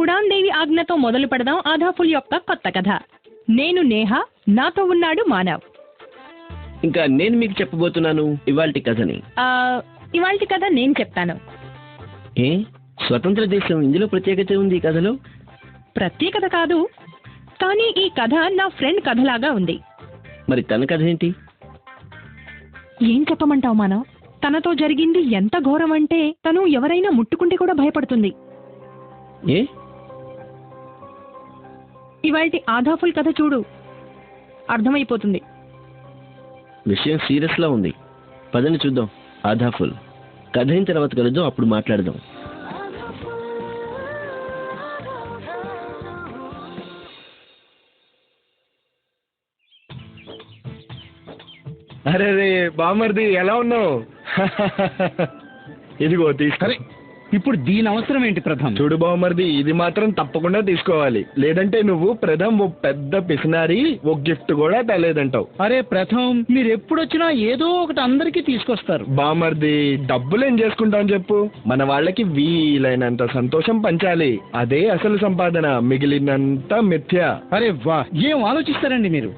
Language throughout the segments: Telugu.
ఉడాన్ దేవి ఆజ్ఞతో మొదలు పెడదాం ఆధా ఫుల్ యొక్క కొత్త కథ. నేను నేహ, నాతో ఉన్నాడు మానవ్. ఇంకా నేను మీకు చెప్పబోతున్నాను ఇవాల్టి కథని. ఇవాల్టి కథ నేను చెప్తాను. ఏ స్వతంత్ర దేశం ఇందులో ప్రత్యేకత ఉంది? ఈ కథలో ప్రత్యేకత కాదు, కానీ ఈ కథ నా ఫ్రెండ్ కథలాగా ఉంది. మరి తన కథ ఏంటి? ఏం చెప్పమంటావు మానవ్? తనతో జరిగింది ఎంత ఘోరం అంటే తను ఎవరైనా ముట్టుకుంటే కూడా భయపడుతుంది. ఏ ఇవాల్టి ఆధా ఫుల్ కథ చూడు, అర్థమైపోతుంది. విషయం సీరియస్ లా ఉంది. పదని చూద్దాం. ఆధా ఫుల్ కథ అయిన తర్వాత కలుద్దాం, అప్పుడు మాట్లాడదాం. అరే రే బామర్ది, ఎలా ఉన్నావు? ఇదిగో తీసుకో. ఇప్పుడు దీని అవసరం ఏంటి ప్రథమ్? చూడు బామర్ది, ఇది మాత్రం తప్పకుండా తీసుకోవాలి, లేదంటే నువ్వు ప్రథమ్ ఓ పెద్ద పిసినారి, ఓ గిఫ్ట్ కూడా తేలేదంటావు. అరే ప్రథమ్, మీరు ఎప్పుడు వచ్చినా ఏదో ఒకటి అందరికీ తీసుకొస్తారు. బామర్ది, డబ్బులు ఏం చేసుకుంటాం చెప్పు? మన వాళ్ళకి వీలైనంత సంతోషం పంచాలి, అదే అసలు సంపాదన, మిగిలినంత మిథ్య. అరే వా, ఏం ఆలోచిస్తారండి మీరు?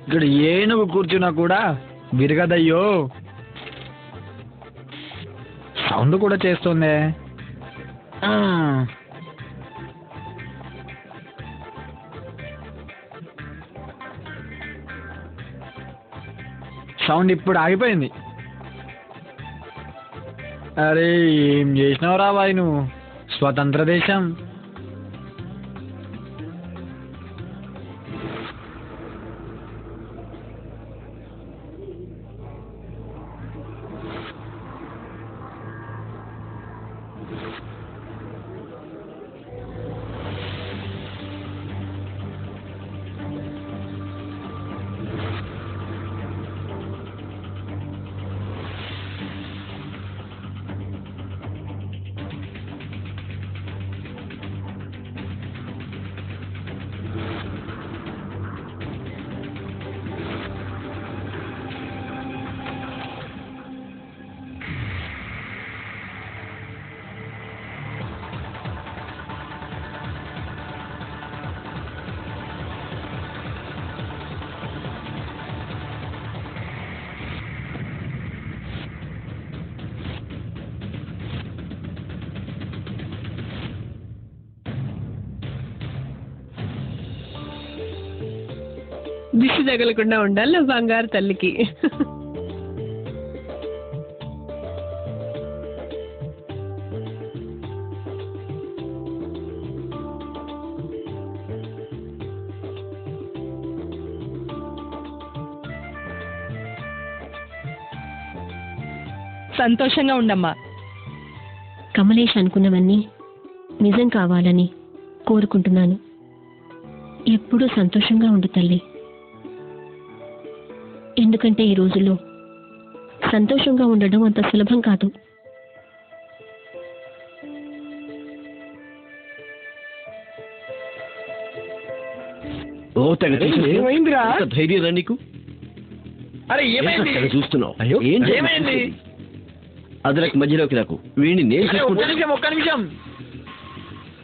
ఇక్కడ ఏనుగు కూర్చున్నా కూడా విరగదయ్యో. సౌండ్ కూడా చేస్తుందే. సౌండ్ ఇప్పుడు ఆగిపోయింది. అరే ఏం చేసినావు రా బాయ్ నువ్వు? స్వతంత్ర దేశం. దిష్టి తగలకుండా ఉండాలి నా బంగారు తల్లికి. సంతోషంగా ఉండమ్మా. కమలేష్ అనుకున్నవన్నీ నిజం కావాలని కోరుకుంటున్నాను. ఎప్పుడూ సంతోషంగా ఉండు తల్లి. ఎందుకంటే ఈ రోజుల్లో సంతోషంగా ఉండడం అంత సులభం కాదు. ఓ తెగ ఏమైందిరా? ధైర్యం రా నీకు? అరే ఏమైంది? చూస్తున్నావు? ఏమైంది? అదలకు మధ్యలోకి రాకు, వీడిని నేను చూసుకుంటా. ఒక్క నిమిషం.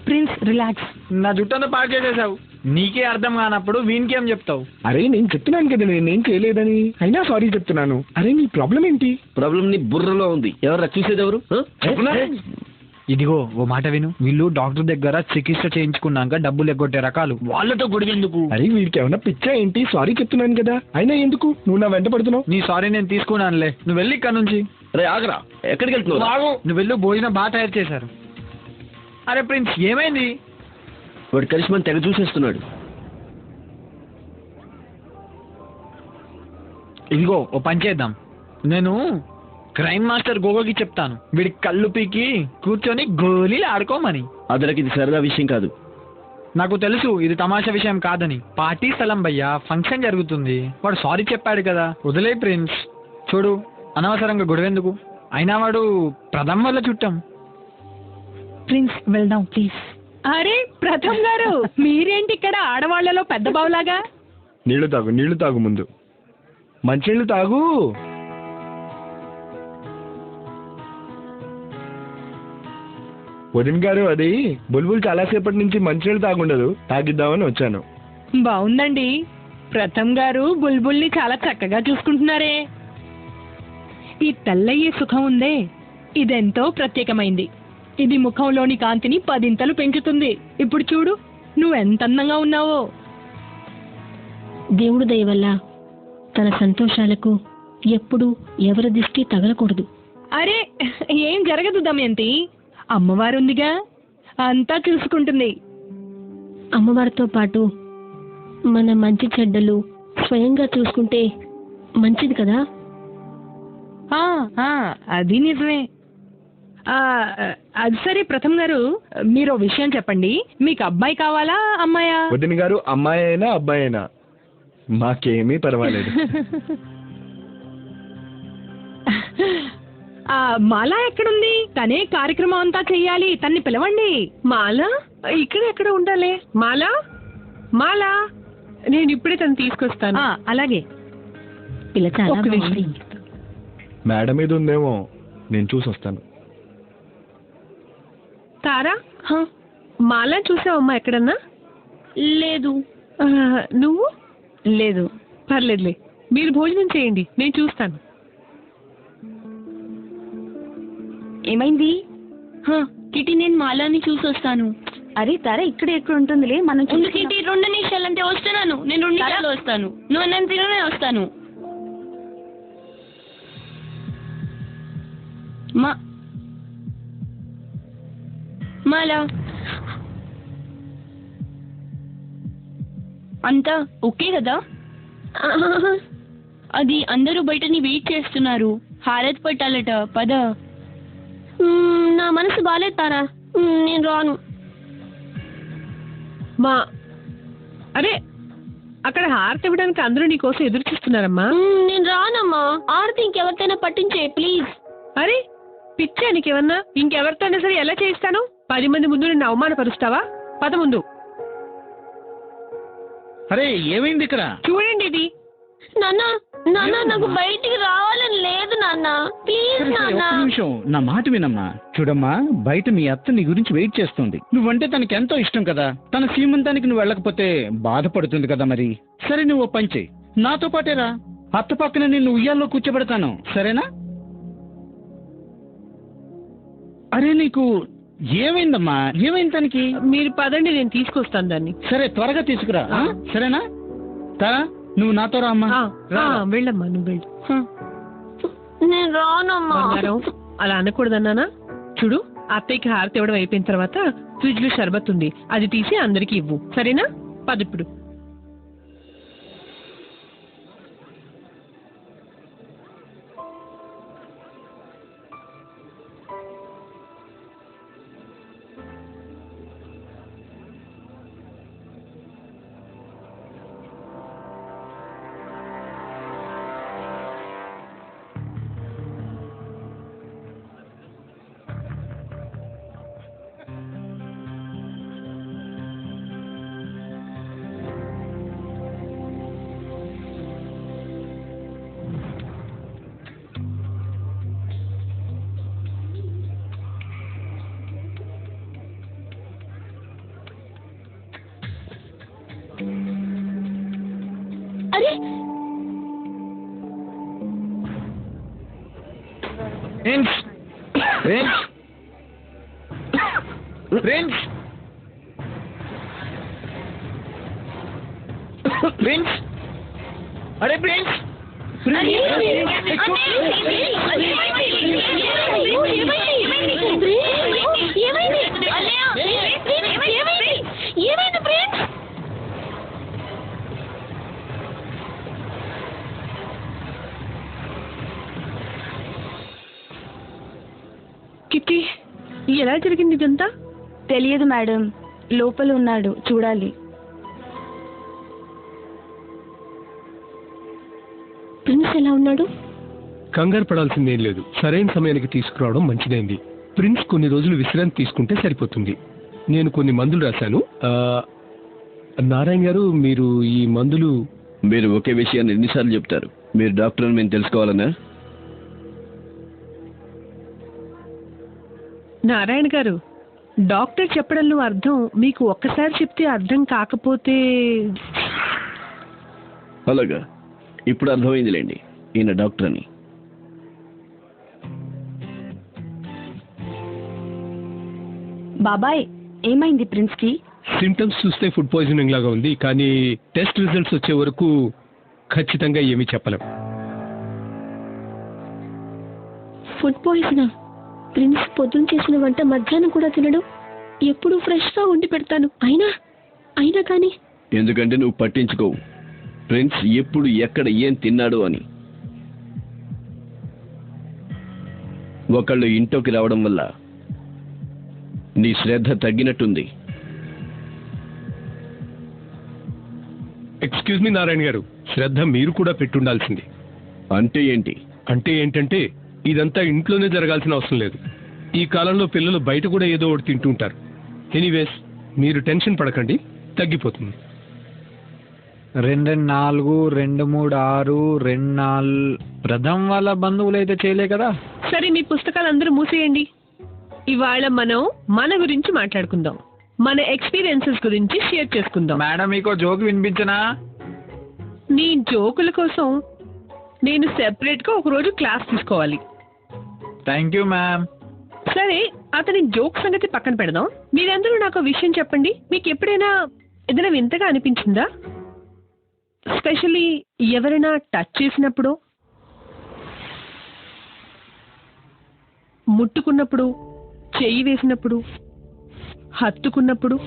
Prince relax. నా జుట్టంతా పాడు చేసేసావు. నీకే అర్థం కానప్పుడు వీనికేం చెప్తావు? అరే నేను చెప్తున్నాను కదా నేనేం చేయలేదని, అయినా సారీ చెప్తున్నాను. అరే నీ ప్రాబ్లం ఏంటి? ప్రాబ్లం నీ బుర్రలో ఉంది. ఎవరు చూసేది ఎవరు? ఇదిగో ఓ మాట విను. వీళ్ళు డాక్టర్ దగ్గర చికిత్స చేయించుకున్నాక డబ్బులు ఎగ్గొట్టే రకాలు. వాళ్ళతో గొడవెందుకు? అరే వీడికి ఏమన్నా పిచ్చా ఏంటి? సారీ చెప్తున్నాను కదా, అయినా ఎందుకు నువ్వు నా వెంట పడుతున్నావు? నీ సారీ నేను తీసుకున్నానులే, నువ్వు వెళ్ళి ఇక్కడ నుంచి. రే ఆగరా, ఎక్కడికి వెళ్తున్నావు? నువ్వు వెళ్ళు, భోజనం బాగా తయారు చేశారు. అరే ప్రిన్స్ ఏమైంది? వాడు కరిష్మాని తెగ చూసేస్తున్నాడు. ఇదిగో ఓ పని చేద్దాం, నేను క్రైమ్ మాస్టర్ గోగోకి చెప్తాను, వీడి కళ్ళు పీకి కూర్చొని గోళీలు ఆడుకోమని. అదలకి ఇది సరదా విషయం కాదు. నాకు తెలుసు ఇది తమాషా విషయం కాదని. పార్టీ స్థలం భయ్యా, ఫంక్షన్ జరుగుతుంది. వాడు సారీ చెప్పాడు కదా, వదిలే ప్రిన్స్. చూడు అనవసరంగా గొడవెందుకు? అయినా వాడు ప్రథమ్ వల్ల చుట్టాం. ప్రిన్స్ వెళ్దాం ప్లీజ్. అరే ప్రథమ్ గారు, మీరేంటి ఇక్కడ ఆడవాళ్లలో పెద్ద బావులాగా? నీళ్లు తాగు ముందు, మంచినీళ్ళు తాగు. వదిన గారు, అది బుల్బుల్ చాలాసేపటి నుంచి మంచినీళ్ళు తాగుండదు, తాగిద్దామని వచ్చాను. బాగుందండి. ప్రథమ్ గారు బుల్బుల్ని చాలా చక్కగా చూసుకుంటున్నారే. ఈ తెల్లయ్యే సుఖం ఉందే, ఇదెంతో ప్రత్యేకమైంది. ఇది ముఖంలోని కాంతిని 10 పెంచుతుంది. ఇప్పుడు చూడు, నువ్వెంత అందంగా ఉన్నావో. దేవుడు దయ వల్ల తన సంతోషాలకు ఎప్పుడూ ఎవరి దిష్టి తగలకూడదు. అరే, ఏం జరగదు దమయంతి, అమ్మవారుందిగా, అంతా చూసుకుంటుంది. అమ్మవారితో పాటు మన మంచి చెడ్డలు స్వయంగా చూసుకుంటే మంచిది కదా. అది నిజమే. అది సరే ప్రథమ్ గారు, మీరు విషయం చెప్పండి. మీకు అబ్బాయి కావాలా అమ్మాయా? వదిన గారు, అమ్మాయి అయినా అబ్బాయి అయినా మాకేమీ పర్వాలేదు. మాలా ఎక్కడుంది? తనే కార్యక్రమం అంతా చెయ్యాలి. తన్ని పిలవండి. మాలా ఇక్కడ ఎక్కడ ఉండాలి? మాలా మాలా నేను ఇప్పుడే తను తీసుకొస్తాను. అలాగే. పిల్ల చాలా ఒక్క నిమిషం. బాగుంది. మేడం మీద ఉందేమో, నేను చూసి వస్తాను. తారా, మాలా చూసావమ్మా ఎక్కడన్నా? లేదు. నువ్వు? లేదు. పర్లేదులే, మీరు భోజనం చేయండి, నేను చూస్తాను. ఏమైంది? కిటి, నేను మాలాని చూసి వస్తాను. అరే తారా, ఇక్కడ ఎక్కడ ఉంటుందిలే, మనం కిటి 2 నిమిషాలంటే వస్తున్నాను. నేను 2 నిమిషాలు వస్తాను. నువ్వు నన్ను తిననే వస్తాను. మాలా, అంతా ఓకే కదా? అది అందరూ బయటని వెయిట్ చేస్తున్నారు. హారత్ పట్టాలట, పద. నా మనసు బాలేదు తారా, నేను రాను. అరే, అక్కడ హారతి ఇవ్వడానికి అందరూ నీకోసం ఎదురు చూస్తున్నారమ్మా. నేను రానమ్మా. ఆరతి ఇంకెవరితోనే పట్టించే ప్లీజ్. అరే పిచ్చా నీకేమన్నా? ఇంకెవరితోనే సరే ఎలా చేయిస్తాను? 10 మంది ముందు నిన్ను అవమానపరుస్తావా? పద ముందు. అరే ఏమైంది ఇక్కడ? చూడండి ఇది. నాన్న నాన్న, నాకు బయటికి రావాలని లేదు నాన్న, ప్లీజ్ సరే, నాన్న. ఒక్క నిమిషం నా మాట వినమ్మా. చూడమ్మా, బయట మీ అత్త నీ గురించి వెయిట్ చేస్తుంది. నువ్వంటే తనకి ఎంతో ఇష్టం కదా. తన సీమంతానికి నువ్వు వెళ్ళకపోతే బాధపడుతుంది కదా. మరి సరే, నువ్వు ఓ పని చెయ్యి, నాతో పాటే రా. అత్త పక్కన నిన్ను ఉయ్యాల్లో కూర్చోబెడతాను, సరేనా? అరే నీకు ఏమైందమ్మా? ఏమైంది తనకి? మీరు పదండి, నేను తీసుకొస్తాను దాన్ని. సరే, త్వరగా తీసుకురా, సరేనా? తారా, నువ్వు నాతో రా అమ్మా. వెళ్ళమ్మా, నువ్వు వెళ్ళు. నేను రానమ్మా. బంగారం, అలా అనకూడదన్నానా? చూడు, అత్తయ్యకి హారతి ఇవ్వడం అయిపోయిన తర్వాత ఫ్రిడ్జ్ లో షర్బత్ ఉంది, అది తీసి అందరికి ఇవ్వు, సరేనా? పదిప్పుడు. అరే ప్రిన్స్, ప్రిన్స్, ప్రిన్స్, ప్రిన్స్, అరే ప్రిన్స్, కిట్టి, ఎలా జరిగింది ఇదంతా? తెలియదు మేడం, లోపల ఉన్నాడు, చూడాలి. ప్రిన్స్ ఎలా ఉన్నాడు? కంగారు పడాల్సిందేం లేదు, సరైన సమయానికి తీసుకురావడం మంచిదైంది. ప్రిన్స్ కొన్ని రోజులు విశ్రాంతి తీసుకుంటే సరిపోతుంది. నేను కొన్ని మందులు రాశాను. నారాయణ గారు, మీరు ఈ మందులు... మీరు ఒకే విషయాన్ని ఎన్నిసార్లు చెప్తారు? మీరు డాక్టర్ అని మేము తెలుసుకోవాలన్నా? నారాయణ గారు, డాక్టర్ చెప్పడంలో అర్థం మీకు ఒక్కసారి చెప్తే అర్థం కాకపోతే అలాగా, ఇప్పుడు అర్థమైందిలేండి ఈయన డాక్టర్ అని. బాబాయ్ ఏమైంది ప్రిన్స్ కి? సిమ్టమ్స్ చూస్తే ఫుడ్ పాయిజనింగ్ లాగా ఉంది, కానీ టెస్ట్ రిజల్ట్స్ వచ్చే వరకు ఖచ్చితంగా ఏమీ చెప్పలేం. ఫుడ్ పాయిజనా? ప్రిన్స్ పొద్దున చేసిన వంట మధ్యాహ్నం కూడా తినడు. ఎప్పుడు ఫ్రెష్గా వండి పెడతాను. అయినా కానీ ఎందుకంటే నువ్వు పట్టించుకోవు ప్రిన్స్ ఎప్పుడు ఎక్కడ ఏం తిన్నాడు అని. ఒకళ్ళు ఇంట్లోకి రావడం వల్ల నీ శ్రద్ధ తగ్గినట్టుంది. ఎక్స్క్యూజ్ మీ నారాయణ గారు, శ్రద్ధ మీరు కూడా పెట్టుండాల్సింది. అంటే ఏంటి? అంటే ఏంటంటే ఇదంతా ఇంట్లోనే జరగాల్సిన అవసరం లేదు. ఈ కాలంలో పిల్లలు బయట కూడా ఏదో ఒకటి తింటుంటారు. ఎనీవేస్, మీరు టెన్షన్ పడకండి, తగ్గిపోతుంది. 2 4 2 3 6 2 4 ప్రథమ్ వాళ్ళ బంధువులు అయితే చేయలే కదా. సరే, మీ పుస్తకాలు అందరూ మూసేయండి. ఇవాళ మనం మన గురించి మాట్లాడుకుందాం. మన ఎక్స్పీరియన్సెస్ గురించి షేర్ చేసుకుందాం. మేడం మీకు జోక్ వినిపించనా? నీ జోకుల కోసం నేను సెపరేట్ గా ఒక రోజు క్లాస్ తీసుకోవాలి. Thank you ma'am. సరే, అతని జోక్ సంగతి పక్కన పెడదాం. మీరందరూ నాకు విషయం చెప్పండి. మీకు ఎప్పుడైనా ఏదైనా వింతగా అనిపించిందా? స్పెషల్లీ ఎవరైనా టచ్ చేసినప్పుడు, ముట్టుకున్నప్పుడు, చెయ్యి వేసినప్పుడు, హత్తుకున్నప్పుడు.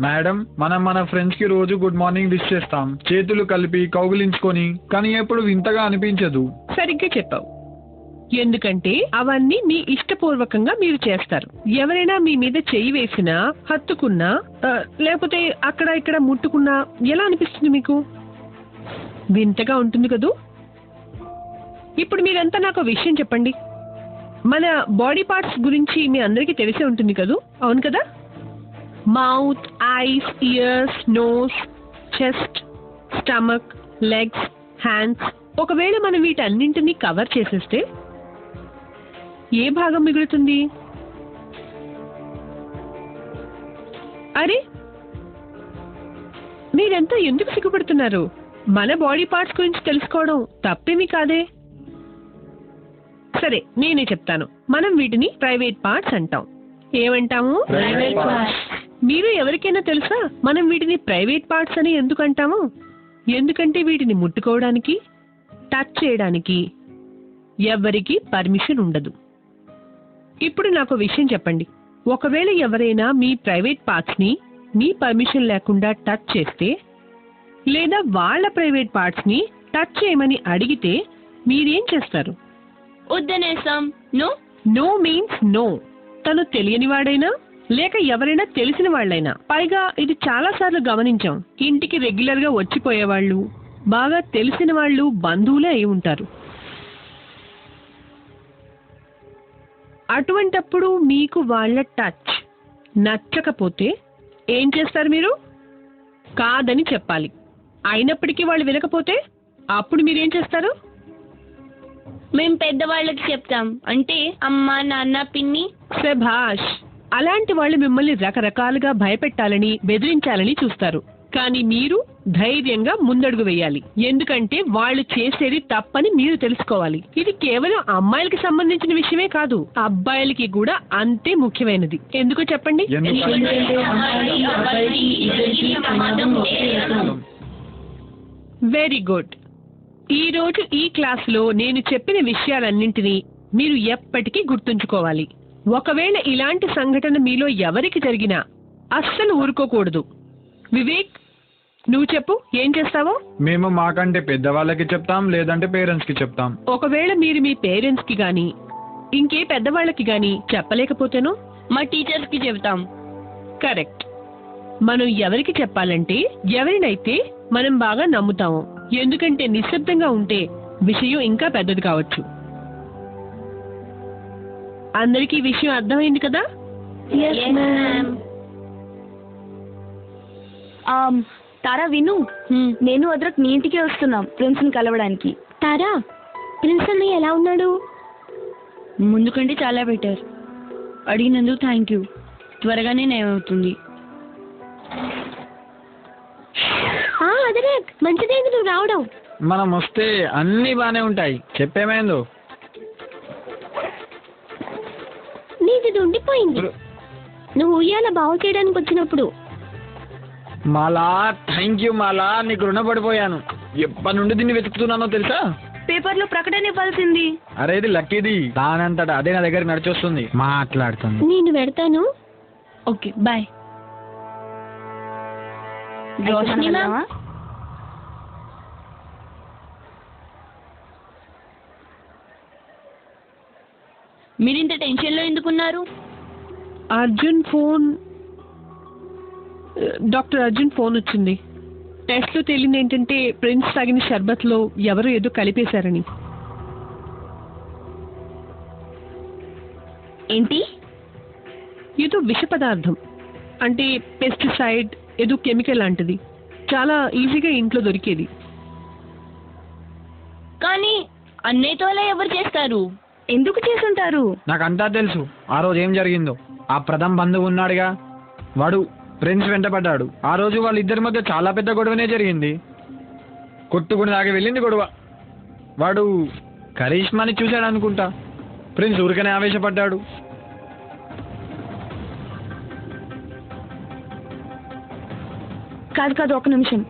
మేడం, మనం మన ఫ్రెండ్స్ కి రోజు గుడ్ మార్నింగ్ విష్ చేస్తాం, చేతులు కలిపి కౌగిలించుకొని, కానీ ఎప్పుడు వింతగా అనిపించదు. సరిగ్గా చెప్పావు. ఎందుకంటే అవన్నీ మీ ఇష్టపూర్వకంగా మీరు చేస్తారు. ఎవరైనా మీ మీద చెయ్యి వేసినా, హత్తుకున్నా, లేకపోతే అక్కడ ఇక్కడ ముట్టుకున్నా ఎలా అనిపిస్తుంది మీకు? వింతగా ఉంటుంది కదూ. ఇప్పుడు మీరంతా నాకు విషయం చెప్పండి. మన బాడీ పార్ట్స్ గురించి మీ అందరికీ తెలిసే ఉంటుంది కదూ, అవును కదా? Mouth, eyes, ears, nose, chest, stomach, legs, hands. ఒకవేళ మనం వీటన్నింటినీ కవర్ చేసేస్తే ఏ భాగం మిగులుతుంది? అరే, మీరెంతా ఎందుకు సిగ్గుపడుతున్నారు? మన బాడీ పార్ట్స్ గురించి తెలుసుకోవడం తప్పేమీ కాదే. సరే, నేనే చెప్తాను. మనం వీటిని ప్రైవేట్ పార్ట్స్ అంటాం. ఏమంటాము? Private parts. మీరు ఎవరికైనా తెలుసా మనం వీటిని ప్రైవేట్ పార్ట్స్ అని ఎందుకు అంటాము? ఎందుకంటే వీటిని ముట్టుకోవడానికి, టచ్ చేయడానికి ఎవరికి పర్మిషన్ ఉండదు. ఇప్పుడు నాకు విషయం చెప్పండి. ఒకవేళ ఎవరైనా మీ ప్రైవేట్ పార్ట్స్ ని మీ పర్మిషన్ లేకుండా టచ్ చేస్తే, లేదా వాళ్ళ ప్రైవేట్ పార్ట్స్ ని టచ్ చేయమని అడిగితే మీరేం చేస్తారు? వద్దనేసాం. నో. No means no. తను తెలియని వాడైనా లేక ఎవరైనా తెలిసిన వాళ్ళైనా. పైగా ఇది చాలా సార్లు గమనించాం. ఇంటికి రెగ్యులర్ గా వచ్చిపోయేవాళ్ళు, బాగా తెలిసిన వాళ్ళు, బంధువులే అయి ఉంటారు. అటువంటప్పుడు మీకు వాళ్ళ టచ్ నచ్చకపోతే ఏం చేస్తారు మీరు? కాదని చెప్పాలి. అయినప్పటికీ వాళ్ళు వినకపోతే అప్పుడు మీరేం చేస్తారు? మేము పెద్దవాళ్ళకి చెప్తాం. అంటే అమ్మ, నాన్న, పిన్ని. శభాష్. అలాంటి వాళ్ళు మిమ్మల్ని రకరకాలుగా భయపెట్టాలని, బెదిరించాలని చూస్తారు. కానీ మీరు ధైర్యంగా ముందడుగు వేయాలి. ఎందుకంటే వాళ్ళు చేసేది తప్పని మీరు తెలుసుకోవాలి. ఇది కేవలం అమ్మాయిలకి సంబంధించిన విషయమే కాదు, అబ్బాయిలకి కూడా అంతే ముఖ్యమైనది. ఎందుకో చెప్పండి. Very good. ఈ రోజు ఈ క్లాసులో నేను చెప్పిన విషయాలన్నింటినీ మీరు ఎప్పటికీ గుర్తుంచుకోవాలి. ఒకవేళ ఇలాంటి సంఘటన మీలో ఎవరికి జరిగినా అస్సలు ఊరుకోకూడదు. వివేక్, నువ్వు చెప్పు, ఏం చేస్తావో? మేము మాకంటే పెద్దవాళ్ళకి చెప్తాం, లేదంటే పేరెంట్స్ కి చెప్తాం. ఒకవేళ మీరు మీ పేరెంట్స్ కి గానీ ఇంకే పెద్దవాళ్ళకి గానీ చెప్పలేకపోతేనో మా టీచర్స్ కి చెప్తాం. కరెక్ట్. మనం ఎవరికి చెప్పాలంటే ఎవరినైతే మనం బాగా నమ్ముతామో. ఎందుకంటే నిశ్శబ్దంగా ఉంటే విషయం ఇంకా పెద్దది కావచ్చు. అందరికీ విషయం అర్థమైంది కదా? తారా విను, నేను అద్రక్ మీ ఇంటికి వస్తున్నాం ప్రిన్స్ ని కలవడానికి. తారా, ప్రిన్స్ అన్నయ్య ఎలా ఉన్నాడు? ముందు కంటే చాలా బెటర్. అడిగినందుకు థ్యాంక్ యూ. త్వరగానే నయమవుతుంది. అదే మంచిదైంది నువ్వు రావడం. మనం వస్తే అన్నీ బాగానే ఉంటాయి. చెప్పేమైందో నీది ఉండిపోయింది. నువ్వు ఉయ్యాల బాగు చేయడానికి వచ్చినప్పుడు. మాలా థ్యాంక్ యూ మాలా, నీకు రుణపడిపోయాను. ఎప్పటి నుండి దీన్ని వెతుకుతున్నానో తెలుసా? పేపర్లో ప్రకటన ఇవ్వాల్సింది. అరే ఇది లక్కీది, దానంతటా అదే నా దగ్గర నడిచొస్తుంది, మాట్లాడుతుంది. నేను పెడతాను. Okay bye. రోషిని మ్యామ్, మీరు ఇంత టెన్షన్లో ఎందుకున్నారు? డాక్టర్ అర్జున్ ఫోన్ వచ్చింది. టెస్ట్లో తేలింది ఏంటంటే ప్రిన్స్ తాగిన షర్బత్లో ఎవరో ఏదో కలిపేశారని. ఏంటి? ఏదో విష పదార్థం, అంటే పెస్టిసైడ్, ఏదో కెమికల్ లాంటిది. చాలా ఈజీగా ఇంట్లో దొరికేది. కానీ అన్నయ్యతో అలా ఎవరు చేస్తారు? ఎందుకు చేసుంటారు? నాకు అంతా తెలుసు. ఆ రోజు ఏం జరిగిందో. ఆ ప్రథమ్ బంధువు ఉన్నాడుగా, వాడు ప్రిన్స్ వెంటపడ్డాడు. ఆ రోజు వాళ్ళిద్దరి మధ్య చాలా పెద్ద గొడవనే జరిగింది. కొట్టుకుని దాకా వెళ్ళింది గొడవ. వాడు కరిష్మాని చూశాడు అనుకుంటా. ప్రిన్స్ ఊరికనే ఆవేశపడ్డాడు. కాదు ఒక నిమిషం.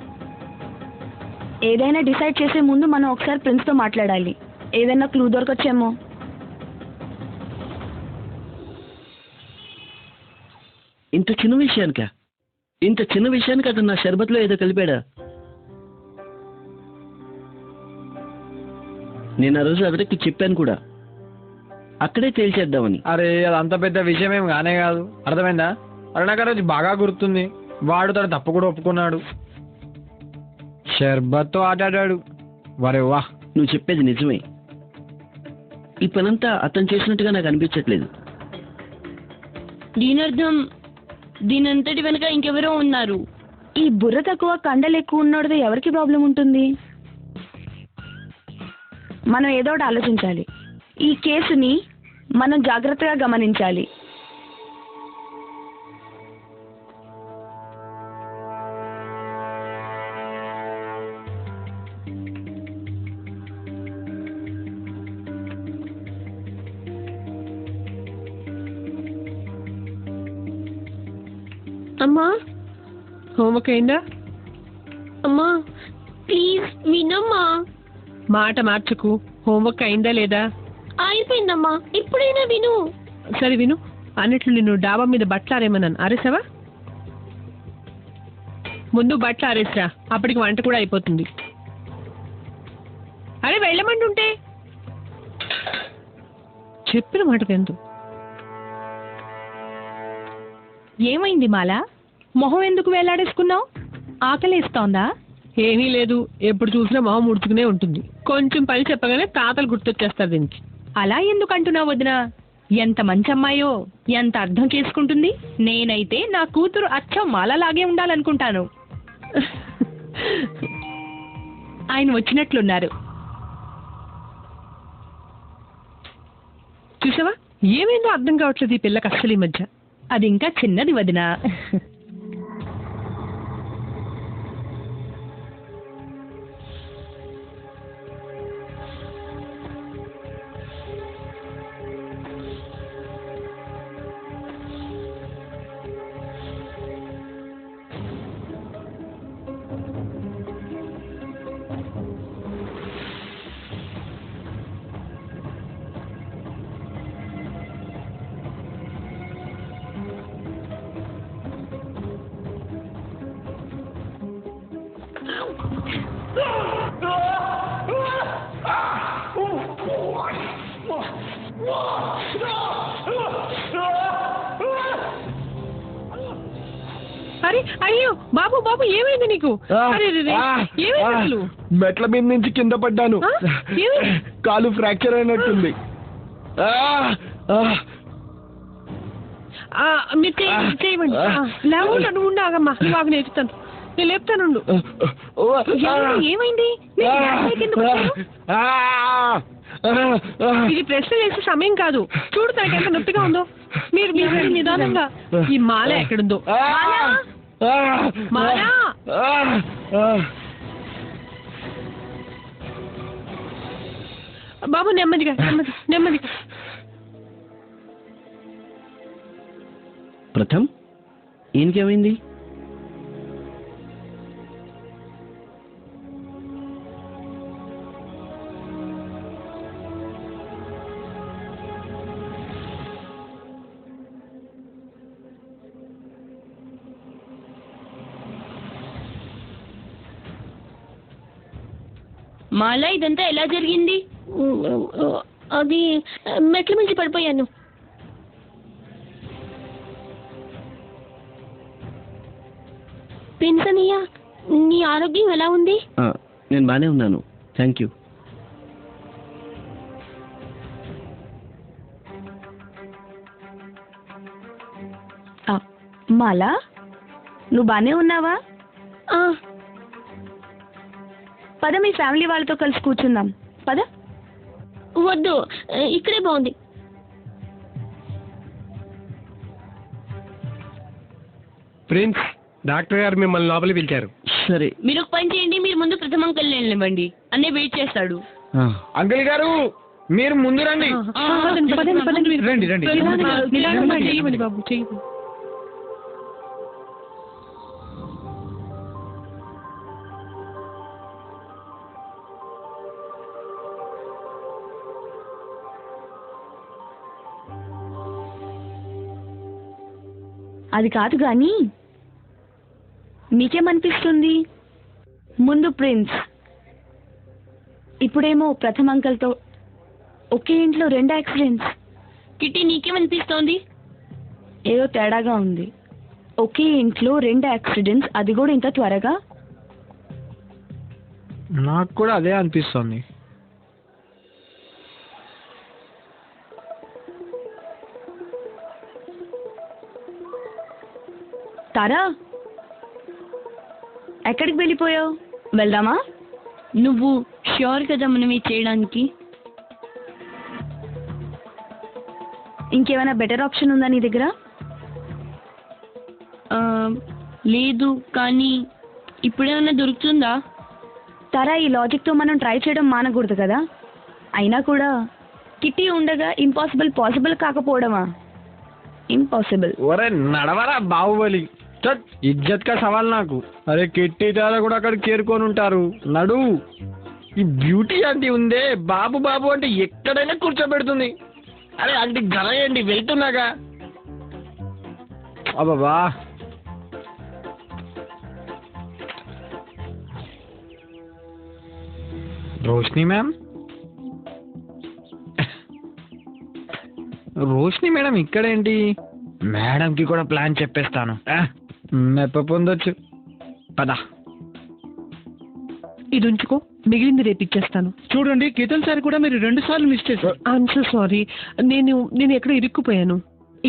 ఏదైనా డిసైడ్ చేసే ముందు మనం ఒకసారి ప్రిన్స్తో మాట్లాడాలి. ఏదైనా క్లూ దొరకొచ్చేమో. ఇంత చిన్న విషయానికి అతను నా షర్బత్లో ఏదో కలిపాడా? నేను ఆ రోజు అతనికి చెప్పాను కూడా, అక్కడే తేల్చేద్దామని. అరే అది అంత పెద్ద విషయం ఏం కానే కాదు, అర్థమైందా? అరే నాకు ఆ రోజు బాగా గుర్తుంది. వాడు తన తప్పు కూడా ఒప్పుకున్నాడు. షర్బత్తో ఆడాడు. వరే వా, నువ్వు చెప్పేది నిజమే. ఈ పనంతా అతను చేసినట్టుగా నాకు అనిపించట్లేదు. దీనంతటి వెనుక ఇంకెవరో ఉన్నారు. ఈ బుర్ర తక్కువ కండలు ఎక్కువ ఉన్నోడితో ఎవరికి ప్రాబ్లం ఉంటుంది? మనం ఏదో ఒకటి ఆలోచించాలి. ఈ కేసుని మనం జాగ్రత్తగా గమనించాలి. అమ్మా, హోంవర్క్ అయిందా? అమ్మా ప్లీజ్ వినమ్మా. మాట మార్చకు. హోంవర్క్ అయిందా లేదా? అయిపోయిందమ్మా, ఇప్పుడైనా విను. సరే విను. అన్నట్లు నిన్ను డాబా మీద బట్టలు ఆరేమన్నాను, ఆరేసావా? ముందు బట్టలు ఆరేసా, అప్పటికి వంట కూడా అయిపోతుంది. అరే వెళ్ళమంటుంటే చెప్పిన మాట విందు. ఏమైంది మాలా? మొహం ఎందుకు వేలాడేసుకున్నావు? ఆకలేస్తోందా? ఏమీ లేదు, ఎప్పుడు చూసినా మొహం ముడుచుకునే ఉంటుంది. కొంచెం పని చెప్పగానే తాతలు గుర్తొచ్చేస్తారు దీనికి. అలా ఎందుకు అంటున్నావు వదినా? ఎంత మంచి అమ్మాయో, ఎంత అర్థం చేసుకుంటుంది. నేనైతే నా కూతురు అచ్చం మాలలాగే ఉండాలనుకుంటాను. ఆయన వచ్చినట్లున్నారు. చూసావా, ఏమైందో అర్థం కావట్లేదు ఈ పిల్లకి అస్సలు ఈ మధ్య. అది ఇంకా చిన్నది వదినా. అరే అయ్యో బాబు బాబు ఏమైంది నీకు? ఏమైంది అసలు? మెట్ల మీద నుంచి కింద పడ్డాను. కాలు ఫ్రాక్చర్ అయినట్టుంది. మీరు చేయమండి. లేకుండా నువ్వు ఉండగమ్మా, బాగా నేర్చుతాను. నేను లేపుతానుండు. ఏమైంది? ఇది ప్రశ్న చేసే సమయం కాదు. చూడు తనకి ఎంత నొప్పిగా ఉందో. మీరు మీరు నిదానంగా. ఈ మాల ఎక్కడుందో? మాలా బాబు నెమ్మదిగా నెమ్మదిగా. ప్రథమ్, ఈయనకేమైంది? మాలా ఇదంతా ఎలా జరిగింది? అది మెట్ల మించి పడిపోయాను. ప్రిన్స్ అన్నయ్య, నీ ఆరోగ్యం ఎలా ఉంది? నేను బాగానే ఉన్నాను, థ్యాంక్ యూ. మాలా, నువ్వు బానే ఉన్నావా? పద, మీ ఫ్యామిలీ వాళ్ళతో కలిసి కూర్చుందాం. పద. వద్దు, ఇక్కడే బాగుంది. ప్రిన్స్, డాక్టర్ గారు మిమ్మల్ని లోపలికి పిలిచారు. సరే. మీరు ఒక పని చేయండి, మీరు ముందు ప్రథమ అంకల్ వెళ్ళనివ్వండి, అన్నయ్య వెయిట్ చేస్తాడు. అంకుల్ గారు మీరు ముందు రండి. రండి రండి. చెయ్యమని బాబు, చెయ్యమని. అది కాదు కానీ మీకేమనిపిస్తుంది? ముందు ప్రిన్స్, ఇప్పుడేమో ప్రథమ అంకల్తో ఒకే ఇంట్లో 2 యాక్సిడెంట్స్. కిట్టి, నీకేమనిపిస్తోంది? ఏదో తేడాగా ఉంది. ఒకే ఇంట్లో 2 యాక్సిడెంట్స్, అది కూడా ఇంత త్వరగా. నాకు కూడా అదే అనిపిస్తుంది. తారా, ఎక్కడికి వెళ్ళిపోయావు? వెళ్దామా? నువ్వు ష్యూర్ కదా మనం ఇది చేయడానికి? ఇంకేమైనా బెటర్ ఆప్షన్ ఉందా నీ దగ్గర? లేదు, కానీ ఇప్పుడేమైనా దొరుకుతుందా? తారా, ఈ లాజిక్తో మనం ట్రై చేయడం మానకూడదు కదా. అయినా కూడా కిట్టి ఉండగా ఇంపాసిబుల్ పాసిబుల్ కాకపోవడమా? ఇంపాసిబుల్. ఒరే నడవరా బాహుబలి, ఇజ్జత్ కా సవాల్ నాకు. అరే కిట్టి తారా కూడా అక్కడ చేరుకొని ఉంటారు. నడు. ఈ బ్యూటీ ఆంటీ ఉందే, బాబు బాబు అంటే ఎక్కడైనా కూర్చోబెడుతుంది. అరే ఆంటీ గలయండి, వెళ్తున్నాగా. అబ్బా, రోష్ని మ్యామ్, రోష్ని మేడం ఇక్కడేంటి? మేడంకి కూడా ప్లాన్ చెప్పేస్తాను. మెప్ప పొందొచ్చు. పద. ఇది ఉంచుకో, మిగిలింది రేపు ఇచ్చేస్తాను. చూడండి, కితన్ సార్ కూడా మీరు 2 సార్లు మిస్ చేశారు. I'm so sorry. నేను ఎక్కడో ఇరుక్కుపోయాను.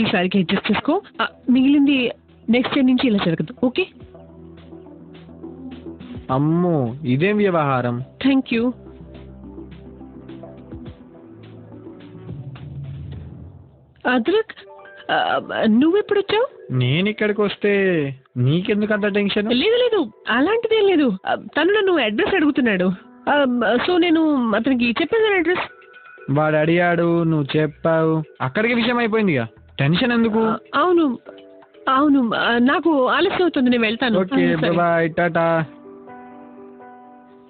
ఈసారికి అడ్జస్ట్ చేసుకో. మిగిలింది నెక్స్ట్ టైం నుంచి ఇలా జరగదు. ఓకే? అమ్మో, ఇదేం వ్యవహారం. Thank you. అద్రక్, నువ్వెప్పుడు వచ్చావు? నేను ఇక్కడికి వస్తే నీకెందుకు అంత టెన్షన్? లేదు లేదు, అలాంటిదేం లేదు. తను నన్ను అడ్రస్ అడుగుతున్నాడు. సో నేను అతనికి చెప్పాను అడ్రస్. వాడు అడిగాడు, నువ్వు చెప్పావు, అక్కడికి విషయం అయిపోయిందిగా. టెన్షన్ ఎందుకు? అవును అవును, నాకు ఆలస్యం అవుతుంది, నేను వెళ్తాను. Okay, bye, tata.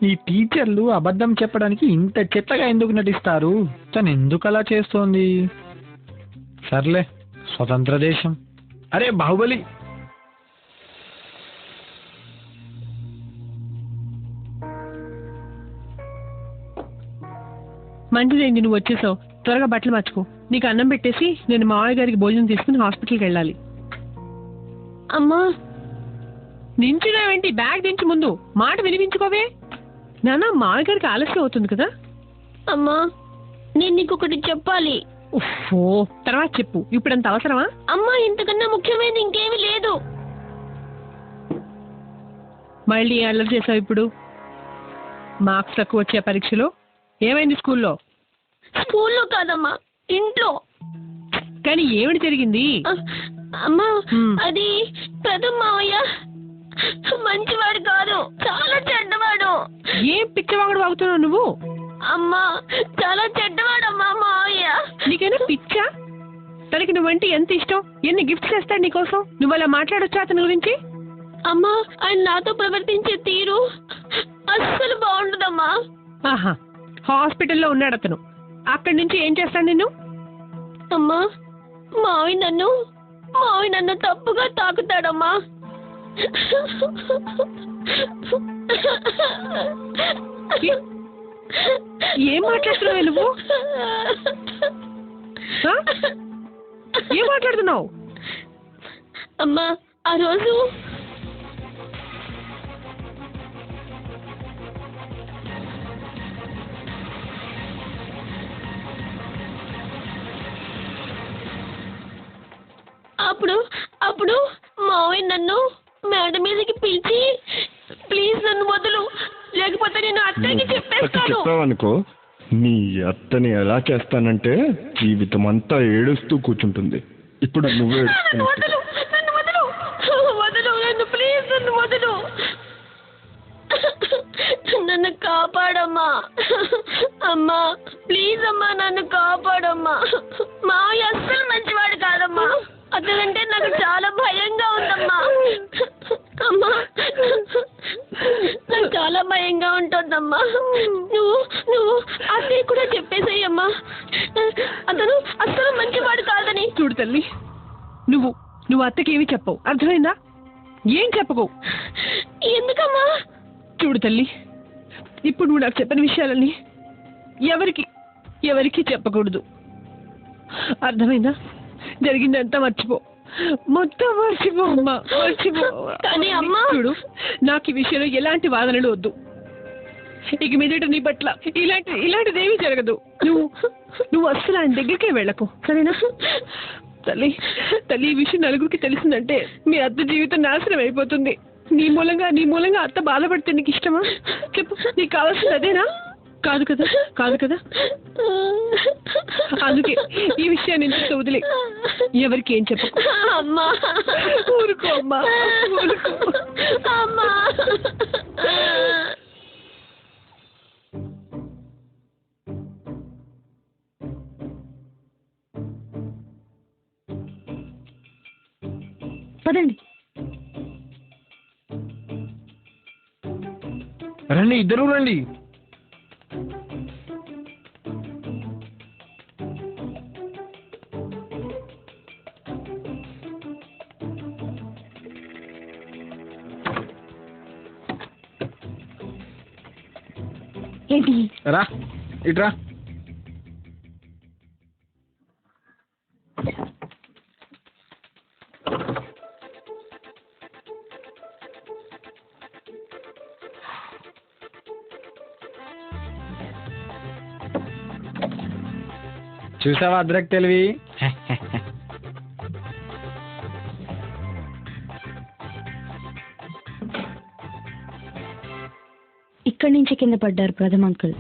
ఈ టీచర్లు అబద్ధం చెప్పడానికి ఇంత చెత్తగా ఎందుకు నటిస్తారు? తను ఎందుకు అలా చేస్తోంది? సర్లే, స్వతంత్ర దేశం. అరే బాహుబలి, మంచిదైంది నువ్వు వచ్చేసావు. త్వరగా బట్టలు మార్చుకో. నీకు అన్నం పెట్టేసి నేను మావయ్య గారికి భోజనం తీసుకుని హాస్పిటల్కి వెళ్ళాలి. అమ్మా, నించున్నావేంటి? బ్యాగ్ దించి ముందు మాట వినిపించుకోవే. నాన్న, మావయ్య గారికి ఆలస్యం అవుతుంది కదా. అమ్మా, నేను నీకు ఒకటి చెప్పాలి. ఉఫ్ఫో, తర్వాత చెప్పు, ఇప్పుడు అంత అవసరమా? అమ్మా, ఇంతకన్నా ముఖ్యమైనది ఇంకేమీ లేదు. మళ్ళీ అల్లరి చేసావు ఇప్పుడు. మార్క్స్ తక్కువ వచ్చే పరీక్షలో ఏమైంది? స్కూల్లో స్కూల్లో కాదమ్మా, ఇంట్లో. కానీ ఏమిటి జరిగింది? అమ్మా, హ్మ్. అది ప్రథమ్ మావయ్య మంచివాడు కాదు, చాలా చెడ్డవాడు. ఏం పిచ్చవాగుడు వాగుతున్నావు నువ్వు? అమ్మా, చాలా చెడ్డవాడమ్మా మావయ్య. నీకైనా పిచ్చా? తనకి నువ్వంటే ఎంత ఇష్టం, ఎన్ని గిఫ్ట్స్ చేస్తాడు నీకోసం. నువ్వు అలా మాట్లాడొచ్చా అతని గురించి? అమ్మా, ఆయన నాతో ప్రవర్తించే తీరు అస్సలు బాగుండదమ్మా. ఆహా, హాస్పిటల్లో ఉన్నాడు అతను. అక్కడి నుంచి ఏం చేస్తాడు నిన్ను? అమ్మా, మావయ్య నన్ను తప్పుగా తాకుతాడమ్మా. ఏం మాట్లాడుతున్నావు నువ్వు? ఆ? ఏం మాట్లాడుతున్నావు? అమ్మా, ఆ రోజు అప్పుడు మావయ్య నన్ను మేడ మీదకి పిలిచి, ప్లీజ్ నన్ను వదులు, లేకపోతే నేను అత్తయ్యకి చెప్పేస్తాను. చెప్పావనుకో, నీ అత్తని ఎలా చేస్తానంటే జీవితం అంతా ఏడుస్తూ కూర్చుంటుంది. ఇప్పుడు నువ్వు నన్ను వదులు, ప్లీజ్ నన్ను వదులు. నన్ను కాపాడమ్మా. అమ్మా, ప్లీజ్ అమ్మా, నన్ను కాపాడమ్మా. మావయ్య అస్సలు మంచివాడు కాదమ్మా. అతనంటే నాకు చాలా భయంగా ఉందమ్మా. అమ్మా, నాకు చాలా భయంగా ఉంటుందమ్మా. నువ్వు అత్తయ్య కూడా చెప్పేసేయమ్మా, అతను అస్సలు మంచివాడు కాదని. చూడు తల్లి, నువ్వు అత్తకి ఏమి చెప్పవు, అర్థమైందా? ఏం చెప్పకు. ఎందుకమ్మా? చూడు తల్లి, ఇప్పుడు నువ్వు నాకు చెప్పిన విషయాలని ఎవరికి చెప్పకూడదు, అర్థమైందా? జరిగిందంతా మర్చిపో, మొత్తం మర్చిపో అమ్మా, మర్చిపో. కానీ అమ్మా, చూడు, నాకు ఈ విషయంలో ఎలాంటి వాదనలు వద్దు. ఇక మీదట నీ పట్ల ఇలాంటిదేమీ జరగదు. నువ్వు అస్సలు ఆయన దగ్గరికే వెళ్ళకు, సరేనా? తల్లి, ఈ విషయం నలుగురికి తెలిసిందంటే మీ అత్త జీవితం నాశనం అయిపోతుంది. నీ మూలంగా అత్త బాధపడితే నీకు ఇష్టమా? చెప్పు, నీకు కావాల్సింది అదేనా? కాదు కదా. అందుకే ఈ విషయాన్ని ఇంత వదిలే, ఎవరికి ఏం చెప్పకు. అమ్మా, ఊరుకో అమ్మా, ఊరుకో. అమ్మా. పదండి. రండి, ఇద్దరు రండి. ఏంటి? రా, ఇట్రా. చూసావా అద్రక్ తెలివి? ఇక్కడి నుంచి కింద పడ్డారు ప్రథమ్ అంకుల్.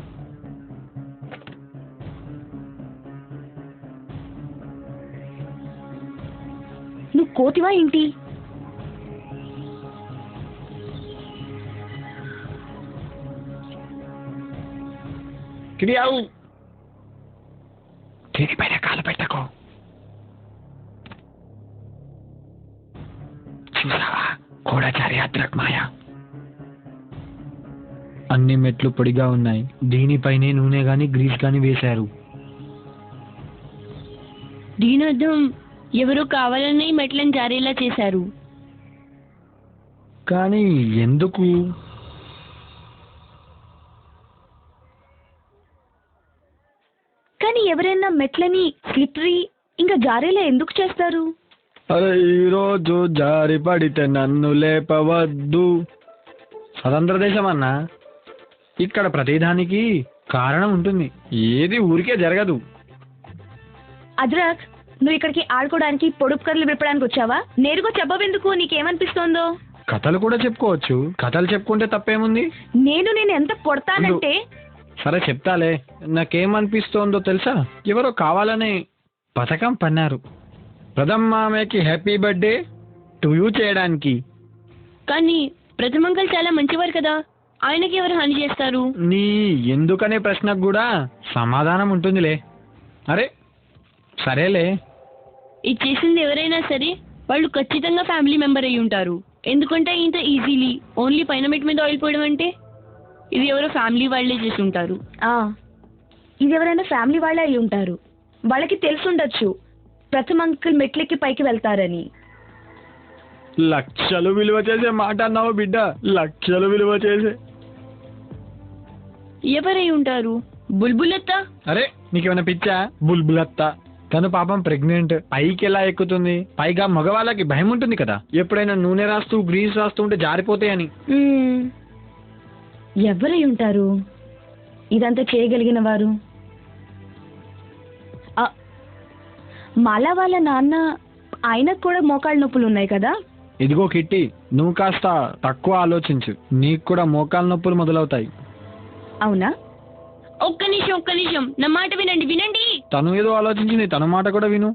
నువ్వు కోతివా ఏంటి? కిడియావు, దీనిపైన కాలు పెట్టకు. చూసావా, గూఢచారి అద్రక్ మాయ. అన్ని మెట్లు పొడిగా ఉన్నాయి, దీనిపైనే నూనె గాని గ్రీస్ గాని వేశారు. దీని అర్థం ఎవరో కావాలని మెట్లను జారేలా చేశారు. కానీ ఎందుకు? కానీ ఎవరైనా మెట్లని స్లిప్పరీ ఇంకా జారేలా ఎందుకు చేస్తారు? అరే, ఈరోజు జారి పడితే నన్ను లేపవద్దు. స్వతంత్ర దేశం అన్నా, ఇక్కడ ప్రతిదానికి కారణం ఉంటుంది, ఏది ఊరికే జరగదు. అద్రక్, నువ్వు ఇక్కడికి ఆడుకోవడానికి పొడుపు కర్రలు విప్పడానికి వచ్చావా? నేరుగా చెప్పవెందుకు? నీకేమనిపిస్తోందో? కథలు కూడా చెప్పుకోవచ్చు. కథలు చెప్పుకుంటే తప్పేముంది? నేను ఎంత కొడతానంటే సరే చెప్తాలే. నాకేమనిపిస్తోందో తెలుసా, ఎవరో కావాలని పథకం పన్నారు ప్రథమ్ మామయ్యకి హ్యాపీ బర్త్డే టు యూ చేయడానికి. కానీ ప్రథమ్ అంకుల్ చాలా మంచివారు కదా, ఆయనకి ఎవరు హాని చేస్తారు? నీ ఎందుకనే ప్రశ్నకు కూడా సమాధానం ఉంటుందిలే. అరే సరేలే. ఇది చేసింది ఎవరైనా సరే వాళ్ళు ఖచ్చితంగా ఫ్యామిలీ మెంబర్ అయి ఉంటారు. ఎందుకంటే ఇంత ఈజీలీ ఓన్లీ పైన మెట్ మీద ఆయిల్ పోయడం అంటే ఇది ఎవరో ఫ్యామిలీ వాళ్ళే చేసి ఉంటారు. ఇది ఎవరైనా ఫ్యామిలీ వాళ్ళే అయి ఉంటారు. వాళ్ళకి తెలుసుండొచ్చు ప్రథమ్ అంకుల్ మెట్లెక్కి పైకి వెళ్తారని. లక్షలు విలువ చేసే మాట అన్నావు బిడ్డ, లక్షలు విలువ చేసే. ఎవరై ఉంటారు? బుల్బులత్త? అరే నీకేమైనా పిచ్చా? బుల్బులత్త తను పాపం ప్రెగ్నెంట్, పైకి ఎలా ఎక్కుతుంది? పైగా మగవాళ్ళకి భయం ఉంటుంది కదా, ఎప్పుడైనా నూనె రాస్తూ గ్రీస్ రాస్తూ ఉంటే జారిపోతాయని. ఎవరై ఉంటారు ఇదంతా చేయగలిగిన వారు? మాలా వాళ్ళ నాన్న, ఆయనకు కూడా మోకాళ్ళ నొప్పులు ఉన్నాయి కదా. ఇదిగో కిట్టి, నువ్వు కాస్త తక్కువ ఆలోచించు, నీకు కూడా మోకాళ్ళ నొప్పులు మొదలవుతాయి. అవునా? ఒక్క నిమిషం నా మాట వినండి. తను ఏదో ఆలోచించింది, తన మాట కూడా విను.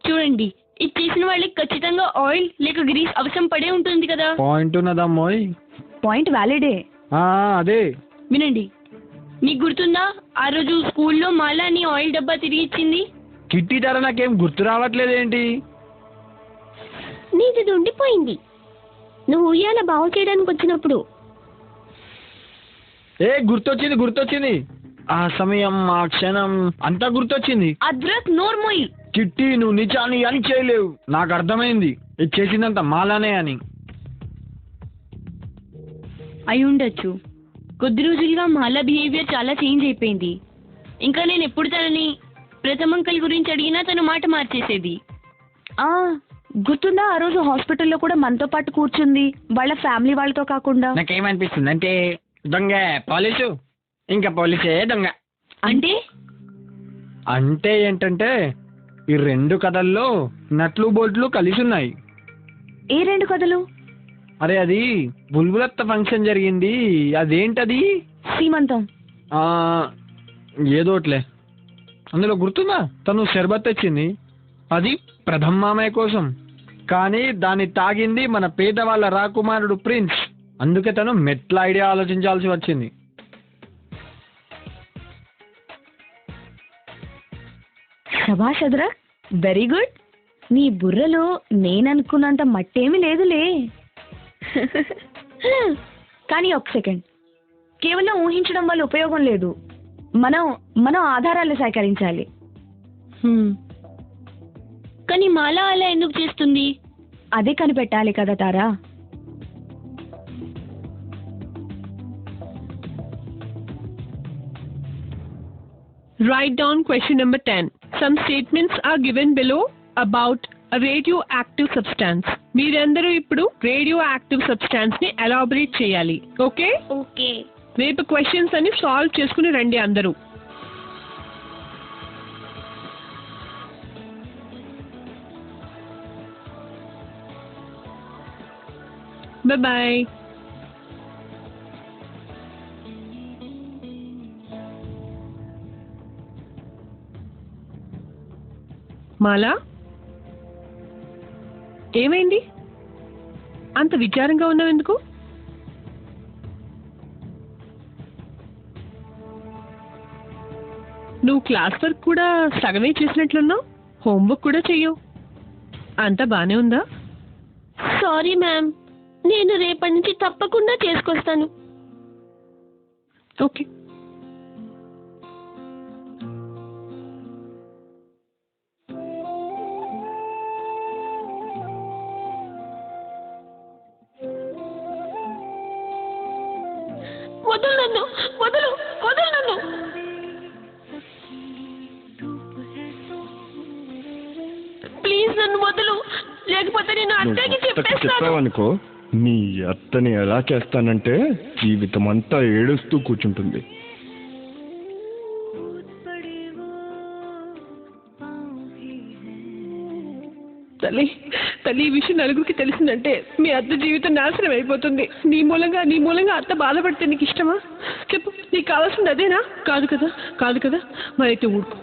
చూడండి, ఇది చేసిన వాళ్ళకి ఖచ్చితంగా ఆయిల్ లేక గ్రీస్ అవసరం పడే ఉంటుంది కదా. పాయింట్ ఉన్నదమ్మోయ్. పాయింట్ వ్యాలిడే. అదే వినండి, నీకు గుర్తుందా ఆ రోజు స్కూల్లో మాలా నీ ఆయిల్ డబ్బా తిరిగి ఇచ్చింది? కిట్టి ధర నాకేం గుర్తు రావట్లేదేంటి? నీది ఉండిపోయింది నువ్వు ఉయ్యాల బాగు చేయడానికి వచ్చినప్పుడు. గుర్తొచ్చింది. ఆ సమయం, ఆ క్షణం అంతా గుర్తొచ్చింది. అద్రక్ నోర్మోయి. కిట్టి, నువ్వు నిజాన్ని అని చేయలేవు. నాకు అర్థమైంది ఇది చేసిందంత మాలానే అని. అయి ఉండొచ్చు. కొద్ది రోజులుగా మాలా బిహేవియర్ చాలా చేంజ్ అయిపోయింది. ఇంకా నేను ఎప్పుడు తనని ప్రథమ్ అంకుల్ గురించి అడిగినా తను మాట మార్చేసేది. గుర్తుందా ఆ రోజు హాస్పిటల్లో కూడా మనతో పాటు కూర్చుంది, వాళ్ళ ఫ్యామిలీ వాళ్ళతో కాకుండా. నాకేమనిపిస్తుంది అంటే దొంగ పోలీసు, ఇంకా పోలీసే దొంగ. అంటే ఏంటంటే ఈ రెండు కథల్లో నట్లు బోల్ట్లు కలిసి ఉన్నాయి. ఏ రెండు కథలు? అరే అది బుల్బులత్త ఫంక్షన్ జరిగింది, అదేంటది సీమంతం. ఏదోట్లే. అందులో గుర్తుందా తను షర్బత్ తెచ్చింది, అది ప్రథమ్ మామయ్య కోసం. కానీ దాన్ని తాగింది మన పేదవాళ్ళ రాకుమారుడు ప్రిన్స్. అందుకే తను మెట్ల ఐడియా ఆలోచించాల్సి వచ్చింది. శభాష్ అద్రక్, వెరీ గుడ్. నీ బుర్రలో నేననుకున్నంత మట్టేమీ లేదులే. కానీ ఒక సెకండ్, కేవలం ఊహించడం వల్ల ఉపయోగం లేదు. మనం ఆధారాలు సేకరించాలి. కానీ మాలా అలా ఎందుకు చేస్తుంది? అదే కనిపెట్టాలి కదా తారా. Write down question number 10. Some statements are given below about a radioactive substance. మీరందరూ ఇప్పుడు radioactive substance ని ఎలాబరేట్ చేయాలి. ఓకే? ఓకే. రేపు క్వశ్చన్స్ అని సాల్వ్ చేసుకుని రండి అందరూ. బాయ్. మాలా, ఏమైంది? అంత విచారంగా ఉన్నావు ఎందుకు? నువ్వు క్లాస్ వర్క్ కూడా సగమే చేసినట్లున్నావు, హోంవర్క్ కూడా చెయ్యవు. అంతా బానే ఉందా? సారీ మ్యామ్, నేను రేపటి నుంచి తప్పకుండా చేసుకొస్తాను. ఓకే. వదులు నన్ను, వదులు నన్ను. ప్లీజ్ నన్ను వదులు, లేకపోతే నేను అత్తకి చెప్పావనుకో, నీ అత్తని ఎలా చేస్తానంటే జీవితం అంతా ఏడుస్తూ కూర్చుంటుంది. తల్లి, ఈ విషయం నలుగురికి తెలిసిందంటే మీ అత్త జీవితం నాశనం అయిపోతుంది. నీ మూలంగా అత్త బాధపడితే నీకు ఇష్టమా? చెప్పు. నీకు కావాల్సింది అదేనా? కాదు కదా, కాదు కదా, మరైతే ఊరుకో.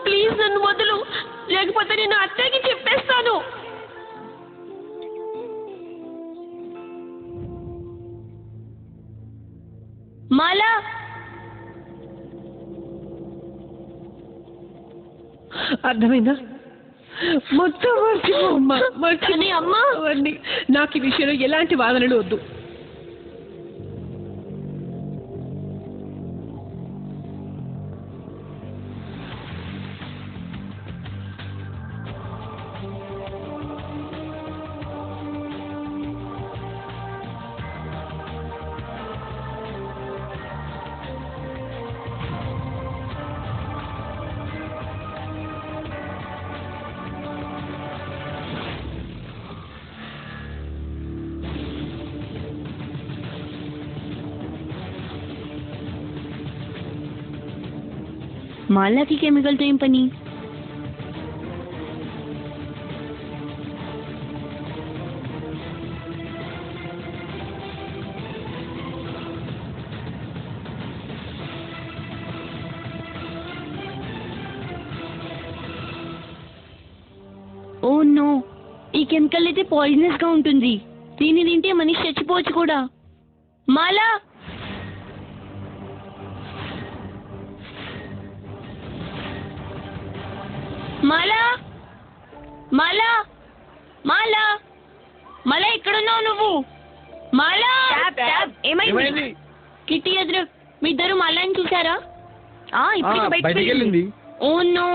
ప్లీజ్ నన్ను వదులు, లేకపోతే నేను అత్తయ్యకి చెప్పేస్తాను. మాలా, అర్థమైందా? మొత్తం మర్చిపో అమ్మా, కానీ అమ్మా, అవన్నీ నాకు ఈ విషయంలో ఎలాంటి వాదనలు వద్దు. మాలాకి కెమికల్తో ఏం పని? ఓ నో, ఈ కెమికల్ అయితే పాయిజనస్ గా ఉంటుంది. దీన్ని తింటే మనిషి చచ్చిపోవచ్చు కూడా. మాలా, మాలా, మాలా, మాలా, మాలా, ఎక్కడున్నావు నువ్వు? మాలా, ఏమైంది? కిట్టి ఎదురు మీ ఇద్దరు మాలాని చూసారా? ఇప్పుడు బయటికి వెళ్ళింది. ఓ నో,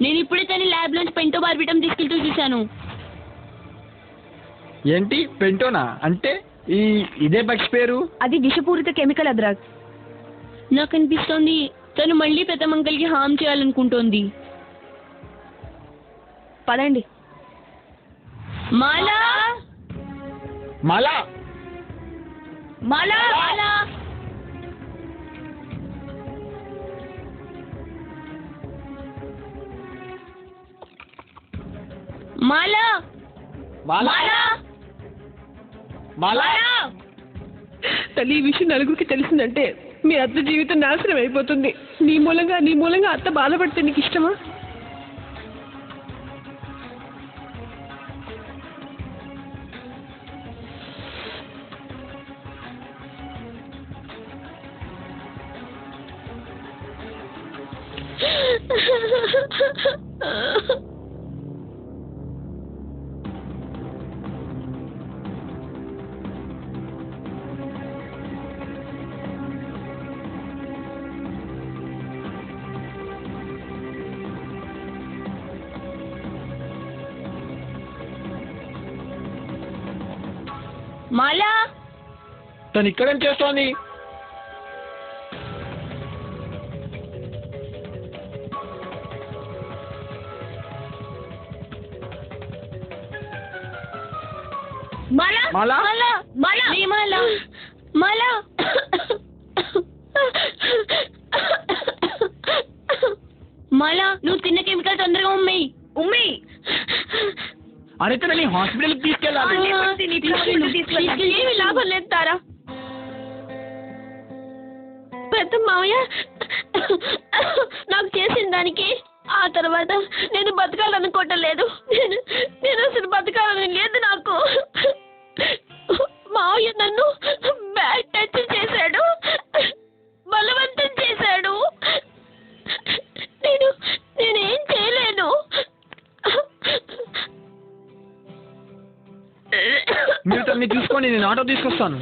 నేను ఇప్పుడే తన ల్యాబ్ లోంచి పెంటో బార్బిటం తీసుకెళ్తూ చూశాను. ఏంటి పెంటోనా? అంటే ఇదే పక్షి పేరు? అది విషపూరిత కెమికల్ అద్రాగ్. నాకు అనిపిస్తోంది తను మళ్ళీ పెద్దమంకల్కి హామ్ చేయాలనుకుంటోంది. పదండి. మాలా, మాలా, మాలా, మాలా, మాలా, మాలా, మాలా. తల్లి, ఈ విషయం నలుగురికి తెలిసిందంటే మీ అత్త జీవితం నాశనం అయిపోతుంది. నీ మూలంగా అత్త బాధపడితే నీకు ఇష్టమా? మాలా, తను ఇక్కడేం చేస్తోంది? మాలా, మాలా? మాలా, మాలా, లే మాలా, మాలా. మాలా, నువ్వు తిన్న కెమికల్ తొందరగా ఉమ్మి. అరే తనని హాస్పిటల్కి తీసుకెళ్ళాలి. ఏమి లాభం లేదు తారా. పెద్ద మావయ్య నాకు చేసిన దానికి ఆ తర్వాత నేను బతకాలనుకోవటం లేదు. నేను అసలు బతకాలని లేదు నాకు. మావయ్య నన్ను బ్యాడ్ టచ్ చేశాడు, బలవంతం చేశాడు. నేనేం చేయలేను. మీరు తనని చూసుకోండి, నేను ఆటో తీసుకొస్తాను.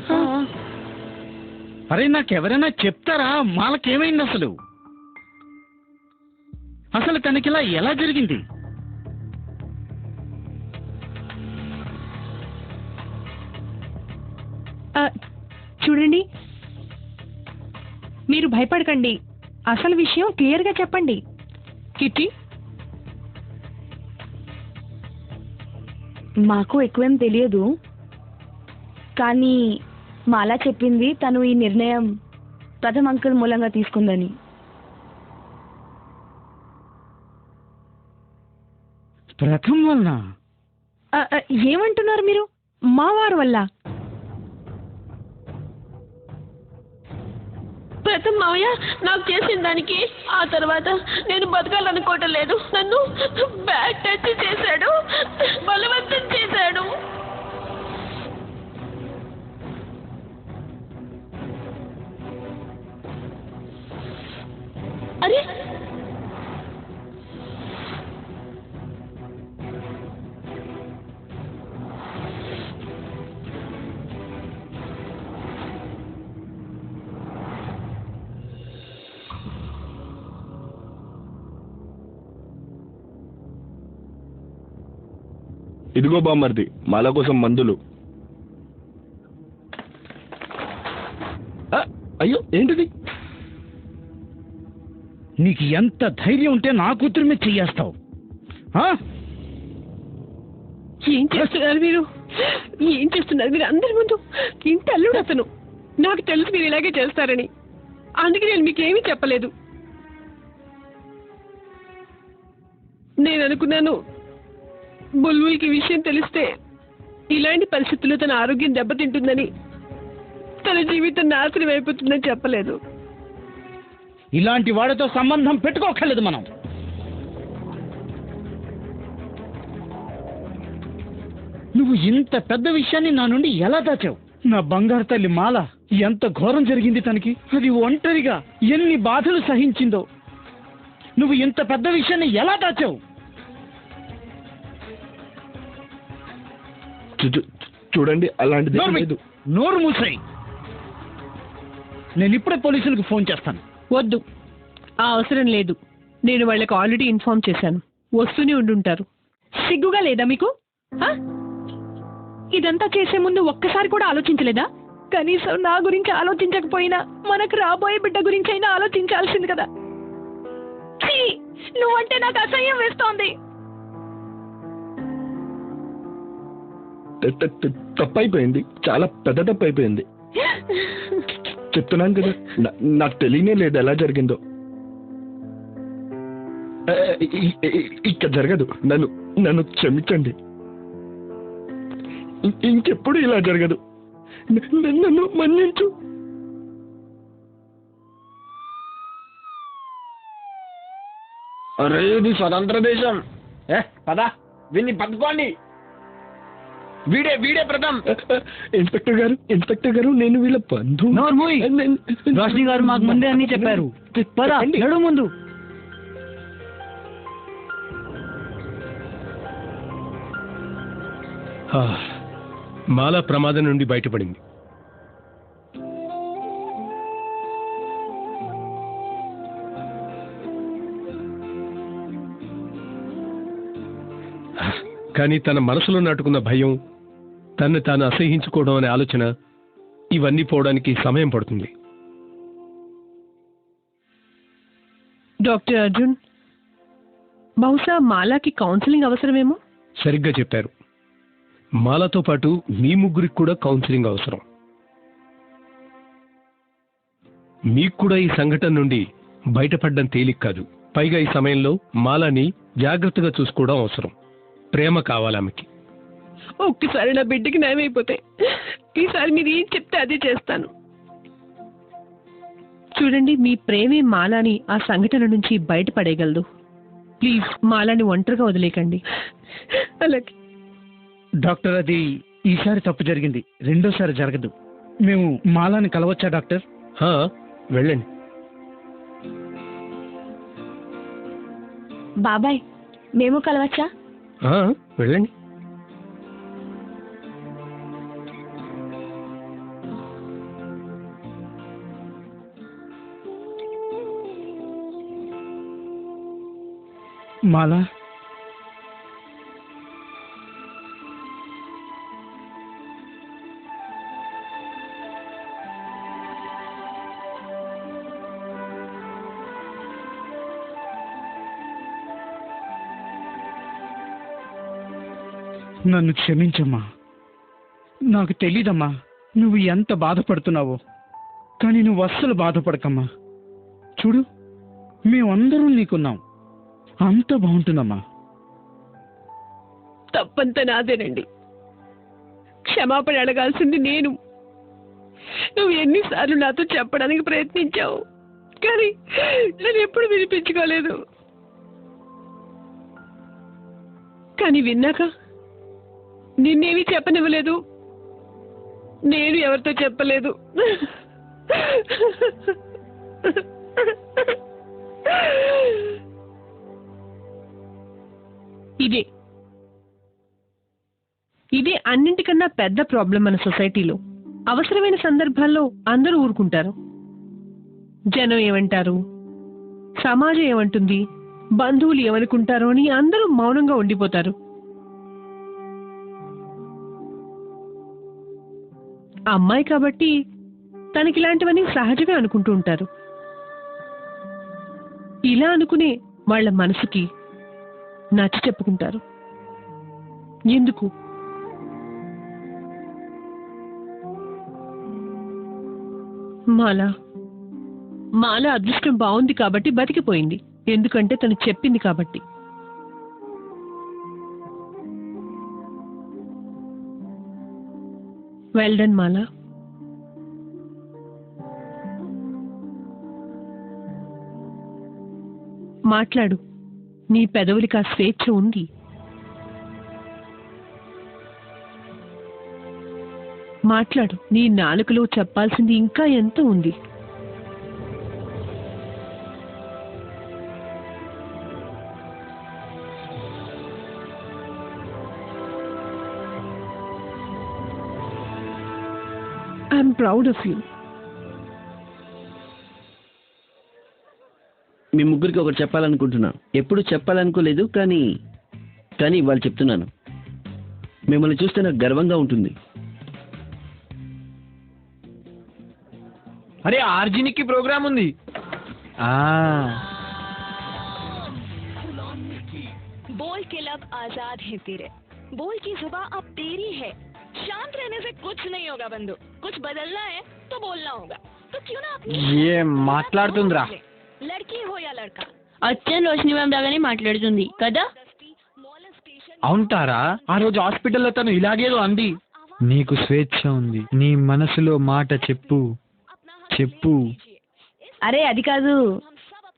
అరే నాకెవరైనా చెప్తారా మాలకేమైంది అసలు? అసలు తనకిలా ఎలా జరిగింది? చూడండి, మీరు భయపడకండి. అసలు విషయం క్లియర్గా చెప్పండి. కిట్టి, మాకు ఎక్కువేం తెలియదు, కానీ మాలా చెప్పింది తను ఈ నిర్ణయం ప్రథమ్ అంకుల్ మూలంగా తీసుకుందని. ప్రథమ్ వలన? ఏమంటున్నారు మీరు? మా వారి వల్ల? ప్రథమ్ మావయ్య నాకు చేసిన దానికి ఆ తర్వాత నేను బతకాలనుకోవటం లేదు. నన్ను బ్యాడ్ టచ్ చేశాడు, బలవంతం చేశాడు. అరే ఇదిగో బామ్మర్ది, మాల కోసం మందులు. అయ్యో ఏంటిది? నీకు ఎంత ధైర్యం ఉంటే నా కూతురు మీద చెయ్యేస్తావు? ఏం చేస్తున్నారు మీరు? ఏం చేస్తున్నారు మీరు? అందరి ముందు ఇంటి అల్లుడు అతను. నాకు తెలుసు మీరు ఇలాగే చేస్తారని, అందుకే నేను మీకేమీ చెప్పలేదు. నేను అనుకున్నాను బుల్బుల్కి విషయం తెలిస్తే ఇలాంటి పరిస్థితుల్లో తన ఆరోగ్యం దెబ్బతింటుందని, తన జీవితం నాశనం అయిపోతుందని చెప్పలేదు. ఇలాంటి వాడితో సంబంధం పెట్టుకోకర్లేదు మనం. నువ్వు ఇంత పెద్ద విషయాన్ని నా నుండి ఎలా దాచావు? నా బంగారు తల్లి మాల, ఎంత ఘోరం జరిగింది తనకి. అది ఒంటరిగా ఎన్ని బాధలు సహించిందో. నువ్వు ఇంత పెద్ద విషయాన్ని ఎలా దాచావు? చూడండి, అలాంటిది లేదు. నోరు మూసాయి. నేను ఇప్పుడే పోలీసులకు ఫోన్ చేస్తాను. వద్దు, ఆ అవసరం లేదు. నేను వాళ్ళకి ఆల్రెడీ ఇన్ఫార్మ్ చేశాను. వస్తూనే ఉండుంటారు. సిగ్గుగా లేదా మీకు? ఇదంతా చేసే ముందు ఒక్కసారి కూడా ఆలోచించలేదా? కనీసం నా గురించి ఆలోచించకపోయినా మనకు రాబోయే బిడ్డ గురించి అయినా ఆలోచించాల్సింది కదా. నువ్వంటే నాకు అసహ్యం వేస్తోంది. తప్పైపోయింది, చాలా పెద్ద తప్పు అయిపోయింది. చెప్తున్నాను కదా, నాకు తెలియనే లేదు ఎలా జరిగిందో. ఇక జరగదు. నన్ను క్షమించండి. ఇంకెప్పుడు ఇలా జరగదు. నన్ను మన్నించు. అరే ఇది స్వతంత్ర దేశం. పదా విన్ని పట్టుకోండి. వీడే ప్రథమ్. ఇన్స్పెక్టర్ గారు నేను వీళ్ళ బంధు. రోషిని గారు మాకు ముందే అన్ని చెప్పారు. పదా నడు ముందు. మాల ప్రమాదం నుండి బయటపడింది. కానీ తన మనసులో నాటుకున్న భయం, తన్ను తాను అసహించుకోవడం అనే ఆలోచన, ఇవన్నీ పోవడానికి సమయం పడుతుంది. డాక్టర్ అర్జున్, బహుశా మాలాకి కౌన్సిలింగ్ అవసరమేమో. సరిగ్గా చెప్పారు. మాలతో పాటు మీ ముగ్గురికి కూడా కౌన్సిలింగ్ అవసరం. మీకు కూడా ఈ సంఘటన నుండి బయటపడడం తేలిక కాదు. పైగా ఈ సమయంలో మాలని జాగ్రత్తగా చూసుకోవడం అవసరం. ప్రేమ కావాలి ఆమెకి. ఒక్కసారి నా బిడ్డకి న్యాయమైపోతే ఈసారి మీరు ఏం చెప్తే అదే చేస్తాను. చూడండి, మీ ప్రేమే మాలాని ఆ సంఘటన నుంచి బయటపడేయగలదు. ప్లీజ్ మాలాని ఒంటరిగా వదిలేకండి. అలాగే డాక్టర్, అది ఈసారి తప్పు జరిగింది, రెండోసారి జరగదు. మేము మాలాని కలవచ్చా డాక్టర్? వెళ్ళండి. బాబాయ్, మేము కలవచ్చా? వెళ్ళండి. మాలా, నన్ను క్షమించమ్మా. నాకు తెలీదమ్మా నువ్వు ఎంత బాధపడుతున్నావో. కానీ నువ్వు అస్సలు బాధపడకమ్మా. చూడు, మేమందరం నీకున్నాం. అంత బాగుంటుందమ్మా. తప్పంతా నాదేనండి. క్షమాపణ అడగాల్సింది నేను. నువ్వు ఎన్నిసార్లు నాతో చెప్పడానికి ప్రయత్నించావు, కానీ నేను ఎప్పుడు వినిపించుకోలేదు. కానీ విన్నాక నిన్నేమీ చెప్పనివ్వలేదు, నేను ఎవరితో చెప్పలేదు. ఇదే అన్నింటికన్నా పెద్ద ప్రాబ్లం మన సొసైటీలో. అవసరమైన సందర్భాల్లో అందరూ ఊరుకుంటారు. జనం ఏమంటారు, సమాజం ఏమంటుంది, బంధువులు ఏమనుకుంటారో అని అందరూ మౌనంగా ఉండిపోతారు. అమ్మాయి కాబట్టి తనకిలాంటివన్నీ సహజమే అనుకుంటూ ఉంటారు. ఇలా అనుకునే వాళ్ళ మనసుకి నచ్చ చెప్పుకుంటారు. ఎందుకు? మాల అదృష్టం బాగుంది కాబట్టి బతికిపోయింది. ఎందుకంటే తను చెప్పింది కాబట్టి. వెల్ డన్ మాలా. మాట్లాడు, నీ పెదవులకి ఆ స్వేచ్ఛ ఉంది. మాట్లాడు, నీ నాలుకలో చెప్పాల్సింది ఇంకా ఎంత ఉంది. I'm proud of you. మీ ముగ్గురికి ఒకటి చెప్పాలనుకుంటున్నా. ఎప్పుడు చెప్పాలనుకోలేదు, కానీ ఇవాళ చెప్తున్నాను. మిమ్మల్ని చూస్తే నాకు గర్వంగా ఉంటుంది. అరే ఆర్జీనికి ప్రోగ్రామ్ ఉంది. बोल के लब आजाद है तेरे, बोल की जुबां अब तेरी है. शांत रहने से कुछ नहीं होगा बंधु, कुछ बदलना है तो बोलना होगा. तो क्यों ना अपनी ये మాట్లాడుతుందిరా. लड़की हो या लड़का. అచ్చన్ రోషిని మ్యామ్ లాగానే మాట్లాడుతుంది కదా. అవుంటారా? ఆ రోజు హాస్పిటల్లో తను ఇలాగేదో అంది. నీకు స్వేచ్ఛ ఉంది, నీ మనసులో మాట చెప్పు చెప్పు. అరే అది కాదు,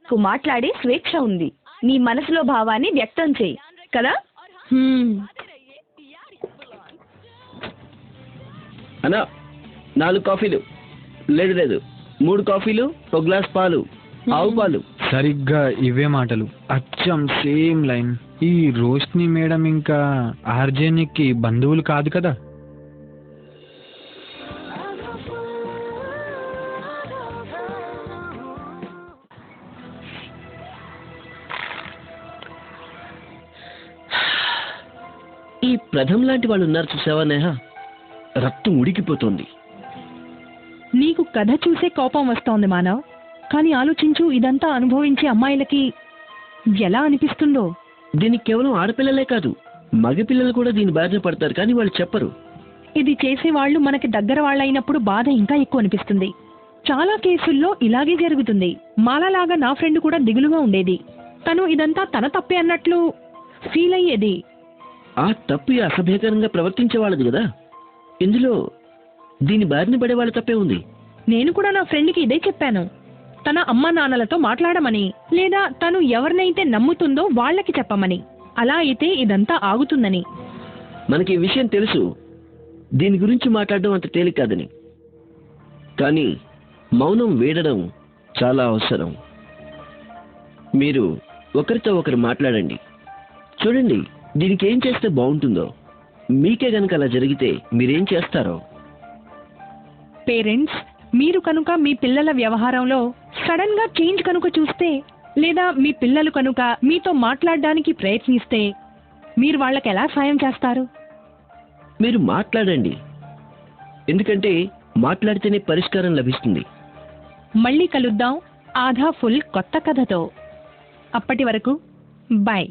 నువ్వు మాట్లాడి స్వేచ్ఛ ఉంది, నీ మనసులో భావాన్ని వ్యక్తం చేయి కదా. అన్నా 4 కాఫీలు. లేదు 3 కాఫీలు, 1 గ్లాస్ పాలు, ఆవు పాలు. సరిగ్గా ఇవే మాటలు, అచ్చం సేమ్ లైన్. ఈ రోష్ని మేడం ఇంకా ఆర్జేనికి బంధువులు కాదు కదా. ఈ ప్రథం లాంటి వాళ్ళు ఉన్నారు చూసావా నేహ, రక్తం ఉడికిపోతుంది. నీకు కథ చూసే కోపం వస్తోంది మానవ్, కానీ ఆలోచించు, ఇదంతా అనుభవించే అమ్మాయిలకి ఎలా అనిపిస్తుందో. దీనికి కేవలం ఆడపిల్లలే కాదు, మగపిల్లలు కూడా దీని బారిన పడతారు, కానీ వాళ్ళు చెప్పరు. ఇది చేసేవాళ్ళు మనకి దగ్గర వాళ్ళైనప్పుడు బాధ ఇంకా ఎక్కువ అనిపిస్తుంది. చాలా కేసుల్లో ఇలాగే జరుగుతుంది. మాలాలాగా నా ఫ్రెండ్ కూడా దిగులుగా ఉండేది. తను ఇదంతా తన తప్పే అన్నట్లు ఫీల్ అయ్యేది. ఆ తప్పు అసభ్యకరంగా ప్రవర్తించే వాళ్ళది కదా. ఇందులో దీని బారిన పడే వాళ్ళ తప్పే ఉంది. నేను కూడా నా ఫ్రెండ్కి ఇదే చెప్పాను, తన అమ్మ నాన్నలతో మాట్లాడమని, లేదా తను ఎవరినైతే నమ్ముతుందో వాళ్ళకి చెప్పమని. అలా అయితే ఇదంతా ఆగుతుందని. మనకి ఈ విషయం తెలుసు, దీని గురించి మాట్లాడడం అంత తేలిక కాదని. కానీ మౌనం వీడడం చాలా అవసరం. మీరు ఒకరితో ఒకరు మాట్లాడండి, చూడండి దీనికి ఏం చేస్తే బాగుంటుందో. మీకే గనక అలా జరిగితే మీరేం చేస్తారో. పేరెంట్స్, మీరు కనుక మీ పిల్లల వ్యవహారంలో సడన్ గా చేంజ్ కనుక చూస్తే, లేదా మీ పిల్లలు కనుక మీతో మాట్లాడడానికి ప్రయత్నిస్తే, మీరు వాళ్ళకి ఎలా సాయం చేస్తారు? మీరు మాట్లాడండి, ఎందుకంటే మాట్లాడితేనే పరిష్కారం లభిస్తుంది. మళ్ళీ కలుద్దాం ఆధా ఫుల్ కొత్త కథతో. అప్పటి వరకు బాయ్.